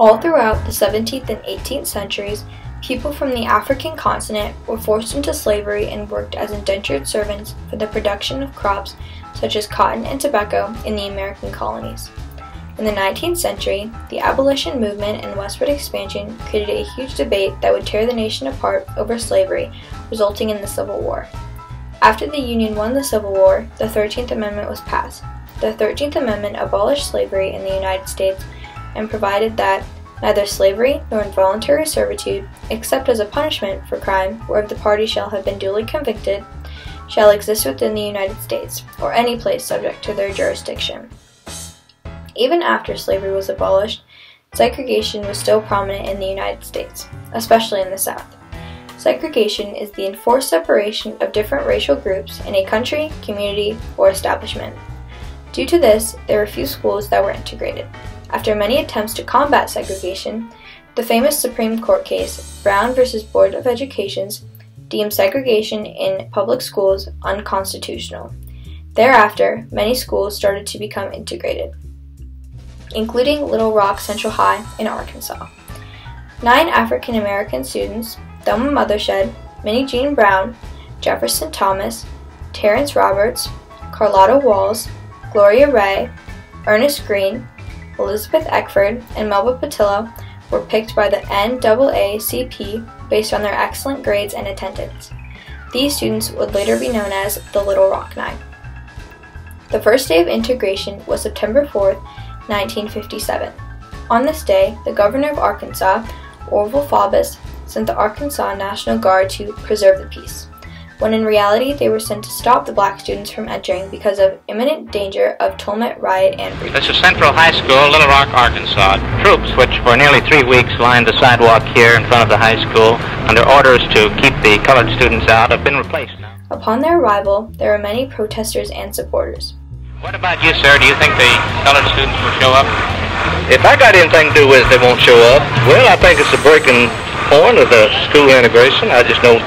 All throughout the 17th and 18th centuries, people from the African continent were forced into slavery and worked as indentured servants for the production of crops such as cotton and tobacco in the American colonies. In the 19th century, the abolition movement and westward expansion created a huge debate that would tear the nation apart over slavery, resulting in the Civil War. After the Union won the Civil War, the 13th Amendment was passed. The 13th Amendment abolished slavery in the United States and provided that neither slavery nor involuntary servitude, except as a punishment for crime whereof the party shall have been duly convicted, shall exist within the United States, or any place subject to their jurisdiction. Even after slavery was abolished, segregation was still prominent in the United States, especially in the South. Segregation is the enforced separation of different racial groups in a country, community, or establishment. Due to this, there were few schools that were integrated. After many attempts to combat segregation, the famous Supreme Court case, Brown v. Board of Education, deemed segregation in public schools unconstitutional. Thereafter, many schools started to become integrated, including Little Rock Central High in Arkansas. 9 African American students, Thelma Mothershed, Minnie Jean Brown, Jefferson Thomas, Terrence Roberts, Carlotta Walls, Gloria Ray, Ernest Green, Elizabeth Eckford, and Melba Pattillo were picked by the NAACP based on their excellent grades and attendance. These students would later be known as the Little Rock Nine. The first day of integration was September 4, 1957. On this day, the governor of Arkansas, Orville Faubus, sent the Arkansas National Guard to preserve the peace, when in reality they were sent to stop the black students from entering because of imminent danger of tumult, riot, and breach. This is Central High School, Little Rock, Arkansas. Troops, which for nearly 3 weeks lined the sidewalk here in front of the high school under orders to keep the colored students out, have been replaced now. Upon their arrival, there were many protesters and supporters. What about you, sir? Do you think the colored students will show up? If I got anything to do with it, they won't show up. Well, I think it's a breaking point of the school integration. I just don't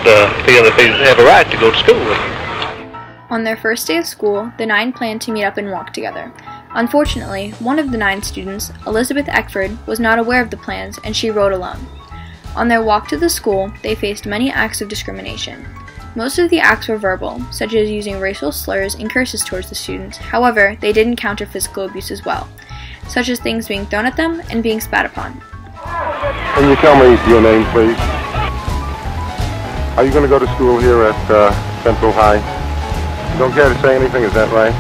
feel that they have a right to go to school with them. On their first day of school, the 9 planned to meet up and walk together. Unfortunately, one of the 9 students, Elizabeth Eckford, was not aware of the plans and she rode alone. On their walk to the school, they faced many acts of discrimination. Most of the acts were verbal, such as using racial slurs and curses towards the students. However, they did encounter physical abuse as well, such as things being thrown at them and being spat upon. Can you tell me your name, please? Are you going to go to school here at Central High? You don't care to say anything, is that right?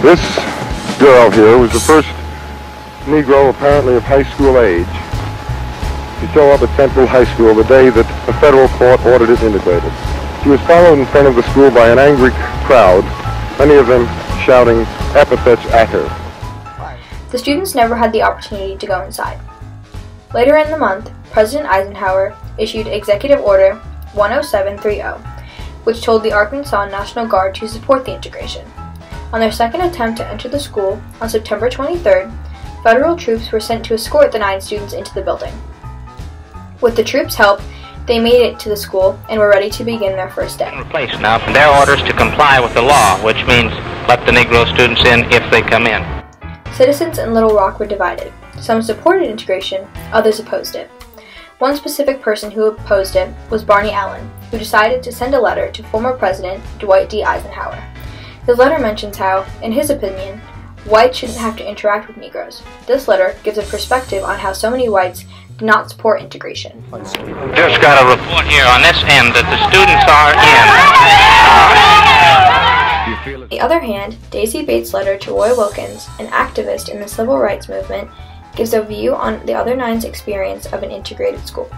This girl here was the first Negro apparently of high school age to show up at Central High School the day that a federal court ordered it integrated. She was followed in front of the school by an angry crowd, many of them shouting epithets at her. The students never had the opportunity to go inside. Later in the month, President Eisenhower issued Executive Order 10730, which told the Arkansas National Guard to support the integration. On their second attempt to enter the school, on September 23rd, federal troops were sent to escort the 9 students into the building. With the troops' help, they made it to the school and were ready to begin their first day. Replaced now from their orders to comply with the law, which means let the Negro students in if they come in. Citizens in Little Rock were divided. Some supported integration, others opposed it. One specific person who opposed it was Barney Allen, who decided to send a letter to former President Dwight D. Eisenhower. His letter mentions how, in his opinion, whites shouldn't have to interact with Negroes. This letter gives a perspective on how so many whites did not support integration. Just got a report here on this end that the students are in. On the other hand, Daisy Bates' letter to Roy Wilkins, an activist in the civil rights movement, gives a view on the other 9's experience of an integrated school.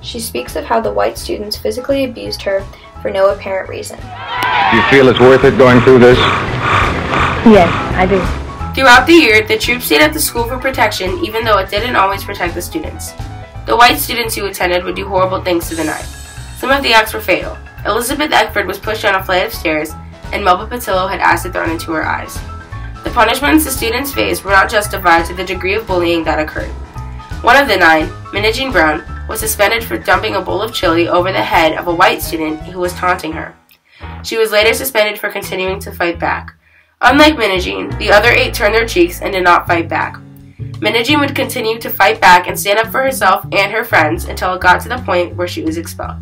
She speaks of how the white students physically abused her for no apparent reason. Do you feel it's worth it going through this? Yes, I do. Throughout the year, the troops stayed at the school for protection, even though it didn't always protect the students. The white students who attended would do horrible things to the 9. Some of the acts were fatal. Elizabeth Eckford was pushed down a flight of stairs, and Melba Pattillo had acid thrown into her eyes. The punishments the students faced were not justified to the degree of bullying that occurred. One of the 9, Minnie Jean Brown, was suspended for dumping a bowl of chili over the head of a white student who was taunting her. She was later suspended for continuing to fight back. Unlike Minijine, the other 8 turned their cheeks and did not fight back. Minijine would continue to fight back and stand up for herself and her friends until it got to the point where she was expelled.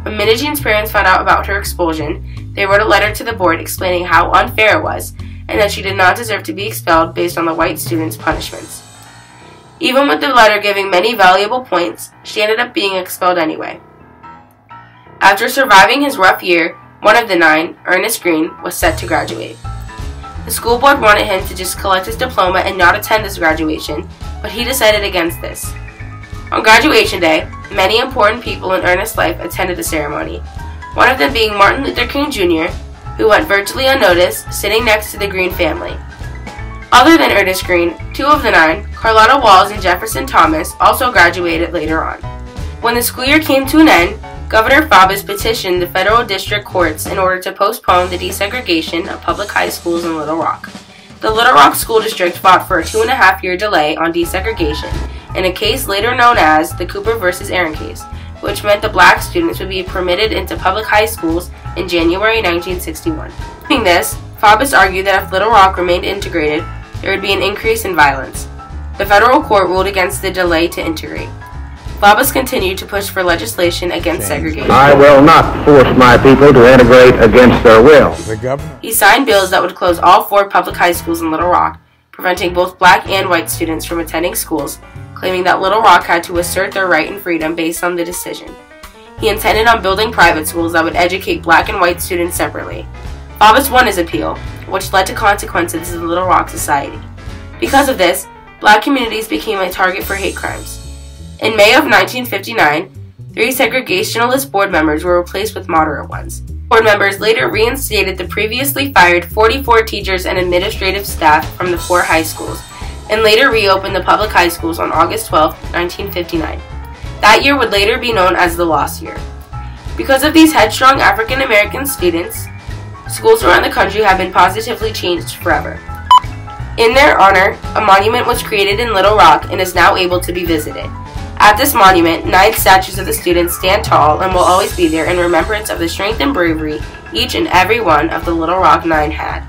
When Minijine's parents found out about her expulsion, they wrote a letter to the board explaining how unfair it was and that she did not deserve to be expelled based on the white students' punishments. Even with the letter giving many valuable points, she ended up being expelled anyway. After surviving his rough year, one of the 9, Ernest Green, was set to graduate. The school board wanted him to just collect his diploma and not attend his graduation, but he decided against this. On graduation day, many important people in Ernest's life attended the ceremony, one of them being Martin Luther King Jr., who went virtually unnoticed, sitting next to the Green family. Other than Ernest Green, 2 of the 9, Carlotta Walls and Jefferson Thomas, also graduated later on. When the school year came to an end, Governor Faubus petitioned the federal district courts in order to postpone the desegregation of public high schools in Little Rock. The Little Rock School District fought for a 2.5-year delay on desegregation in a case later known as the Cooper v. Aaron case, which meant the black students would be permitted into public high schools in January 1961. Doing this, Faubus argued that if Little Rock remained integrated, there would be an increase in violence. The federal court ruled against the delay to integrate. Faubus continued to push for legislation against segregation. I will not force my people to integrate against their will. He signed bills that would close all 4 public high schools in Little Rock, preventing both black and white students from attending schools, claiming that Little Rock had to assert their right and freedom based on the decision. He intended on building private schools that would educate black and white students separately. Faubus won his appeal, which led to consequences in Little Rock society. Because of this, black communities became a target for hate crimes. In May of 1959, 3 segregationalist board members were replaced with moderate ones. Board members later reinstated the previously fired 44 teachers and administrative staff from the 4 high schools, and later reopened the public high schools on August 12, 1959. That year would later be known as the lost year. Because of these headstrong African American students, schools around the country have been positively changed forever. In their honor, a monument was created in Little Rock and is now able to be visited. At this monument, 9 statues of the students stand tall and will always be there in remembrance of the strength and bravery each and every one of the Little Rock 9 had.